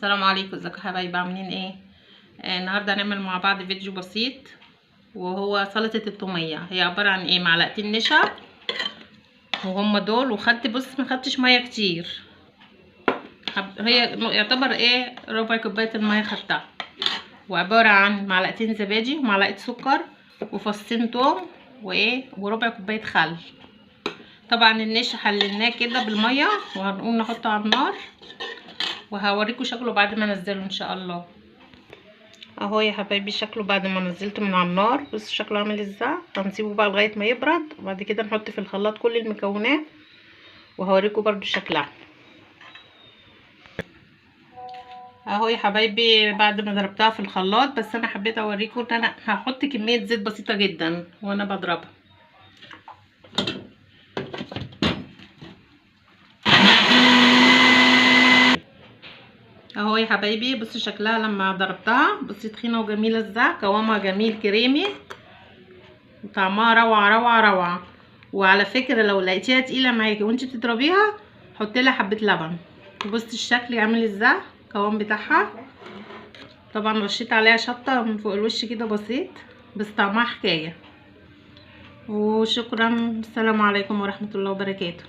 السلام عليكم، ازيكم يا حبايبي؟ عاملين ايه؟ النهارده هنعمل مع بعض فيديو بسيط، وهو سلطه التوميه. هي عباره عن ايه؟ معلقتين نشا وهم دول، وخدت ما خدتش ميه كتير. هي يعتبر ايه، ربع كوبايه الميه خدتها. وعباره عن معلقتين زبادي ومعلقه سكر وفصين توم وربع كوبايه خل. طبعا النشا حللناه كده بالميه، وهنقوم نحطه على النار، وهوريكم شكله بعد ما انزله ان شاء الله. اهو يا حبايبي شكله بعد ما نزلته من على النار. بص شكله عامل ازاي. هنسيبه بقى لغايه ما يبرد، وبعد كده نحط في الخلاط كل المكونات، وهوريكم برضو شكلها. اهو يا حبايبي بعد ما ضربتها في الخلاط، بس انا حبيت اوريكم ان انا هحط كميه زيت بسيطه جدا وانا بضربها. اهو يا حبايبي بصوا شكلها لما ضربتها. بصي تخينه وجميله ازاي، قوامها جميل كريمي، وطعمها روعه روعه روعه. وعلى فكره لو لقيتيها تقيله معاكي وانتي بتضربيها، حطي لها حبه لبن. بصي الشكل عامل ازاي، القوام بتاعها. طبعا رشيت عليها شطه من فوق الوش كده بسيط، بس طعمها حكايه. وشكرا، السلام عليكم ورحمه الله وبركاته.